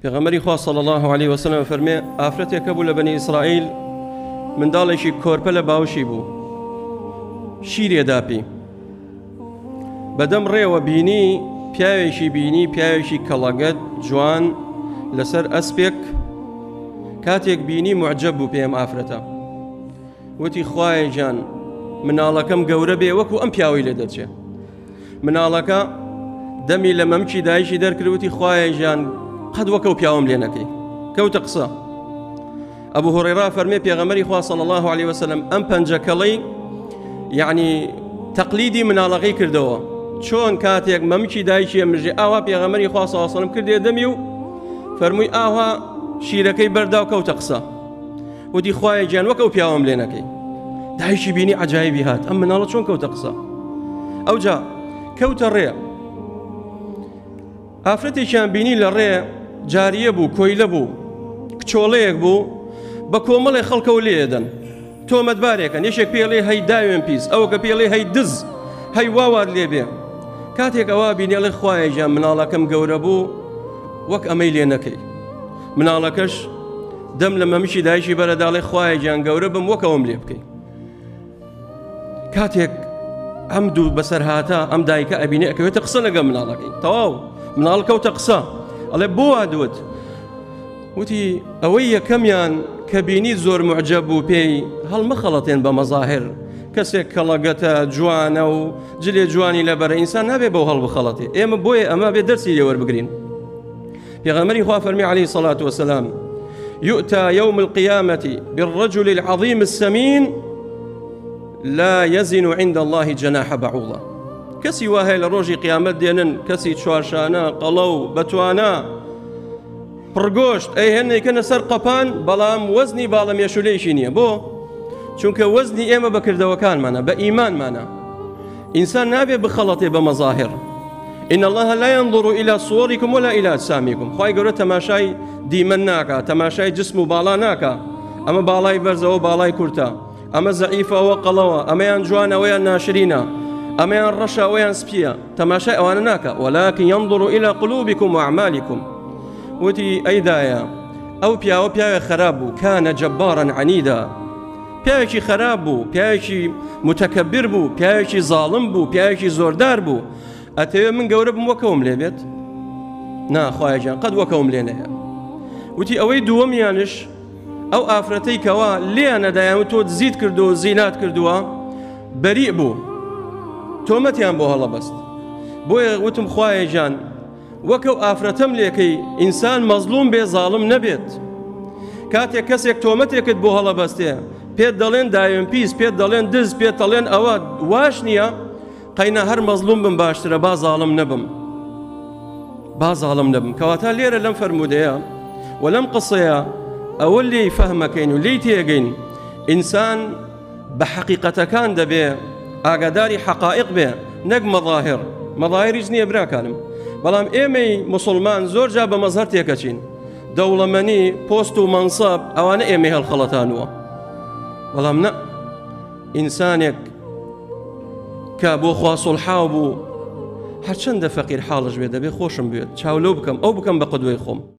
پێغەمبەری خوا صلی الله عليه وسلم فەرمێ ئافرەتێکە بوو لە بەنی ئیسرائیل منداڵێکی کۆرپە لە باوشی بوو شیرێ داپی بەدەم ڕێوە بینی پیاوێکی کەڵەگەت جوان لەسەر ئەسپێک کاتێک بینی معجب بوو پێم ئافرەتە وتی خوایە جان مناڵەکەم گەورە بێ وەکو ئەم پیاوەی لێ دەچێ مناڵەکە دەمی لە مەمکی دایشی دەرکردوتی خوایە ژیان قەت وەکەو پیاوەم لێ نەکەی کەوتە قسە ئەبوو هورەیرا فەرمێ پێغەمبەری خوا صلی الله عليه وسلم ئەم پەنجەکەڵەی یعنی تەقلیدی مناڵەکەی کردەوە چۆن کاتێک مەمکی دایشی ئەمژێ ئاوا پێغەمبەری خوا صلی الله عليه وسلم کردێ دەمی و فەرمووی ئاوا شیرەکەی بەردا و کەوتە قسە وتی خوایە گیان وەکەو پیاوەم لێ نەکەی دایشی بینی عەجایبی هات ئەم مناڵە چۆن کەوتە قسە ئەوجا کەوتە ڕێ ئافرەتێکیان بینی لە ڕێ جاریە بوو کۆیلە بوو کچۆڵەیەک بوو بە کۆمەڵی خەڵکەوە لێدەن تۆمەتبارێکن یەشێک پێڵێ هەی داوێن پیس ئەوە کە پێڵێ هەی دز هەی واوات لێ بێ کاتێک ئەوە بینێڵێ خوایە گیان مناڵەکەم گەورە بوو وەک ئەمەی لێ نەکەی مناڵەکەش دەم لە مەمشی دایشی بەرەداڵێ خوایە گیان گەورە بم وەکەوەم لێ بکەی کاتێک ئەم دوو بەسەر هاتە ئەم دایکە ئەبینێ ئەکەوێتە قسە لەگە مناڵەکەی تەواو مناڵ کەوتە قسە ئەڵێ بۆ وادوت وتی ئەوەی یەکەمیان کە بینی زۆر معجب بوو پێی هەڵمەخەڵەتێن بە مەزاهر کەسێک کەڵەگەتە جوانە و جلێ جوانی لەبەرە ئینسان نابێ بەو هەڵبخەڵەتێ ئێمە بۆیە ئەمە بێ دەرسی لێ وەربگرین پێغەمبەری خوا فەرمی عليه الصلاة والسلام يؤتى يوم القيامة بالرجل العظيم السمين لا يزن عند الله جناح بعوضة كسي واهي لروجي قيامت دينن كسي تشوارشانا قلو بتوانا پڕگۆشت ئەی هەنێکەنە سەر قەپان بەڵام وەزنی باڵە مێشولەیشی نییە بۆ چونکە وەزنی ئێمە بەکردەوەکانمانە بە ئیمانمانە ئینسان نابێ بخەڵەتێ بە مەزاهر إن الله لا ينظر إلى صوركم ولا إلى أجسامكم خوای گەورە تەماشای دیمەن ناکە تەماشای جسم و باڵا ناکە ئەمە باڵای بەرزەوە باڵای کورتە ئەمە زەعیفەوە قەڵەوە ئەمەیان جوانە ئەوەیان ناشرینە ئەمەیان ڕەشە ئەوەیان سپیە تەماشای ئەوانە ناکە ولكن ينظر إلى قلوبكم وأعمالكم وتی ئەیدایە ئەو پیاوە پیاوێ خراپ بوو کانە جەبارن عنیدا پیاوێکی خراپ بوو پیاوێکی متەکەبر بوو پیاوێکی زاڵم بوو پیاوێکی زۆردار بوو ئەتەوێ من گەورە بم وەکەوم لێ بێت ناخوایە گیان قەت وەکەوم لێ نەیە وتی ئەوەی دووەمیانش ئەو ئافرەتەی کەوا لێیانەدایان و تۆ زیت کردو زینات کردووە بەریء بوو تۆمەتیان بۆ هەڵەبەست بۆیە وتم خوایە گیان وەکەو ئافرەتەم لێکەی ئینسان مەزلوم بێ زاڵم نەبێت کاتێک کەسێک تۆمەتێکت بۆ هەڵەبەستێ پێت دەڵێن داوێن پیس پێت دەڵێن دز پێت دەڵێن ئەوە واش نییە قەینە هەر مەزلوم بم باشترە با زاڵم نەبم کەواتە لێرە لەم فەرمودەیە و لەم قسەیە ئەوە لێی فەهمەکەین و لێی تێگەین ئینسان بە حەقیقەتەکان دەبێ ئاگاداری حەقائق بێ نەک مەظاهریش نییە براکانم بەڵام ئێمەی موسڵمان زۆر جا بە مەزهەر تێکەچین دەوڵەمەنی پۆست و مەنسەب ئەوانە ئێمەی هەڵخەڵەتانوە بەڵام نە ئینسانێک کە بۆ خوا سوڵحاو بوو هەرچەندە فەقیر حاڵش بێ دەبێ خۆشم بێت چاو لەو بکەم ئەو بکەم بە قودوەی خۆم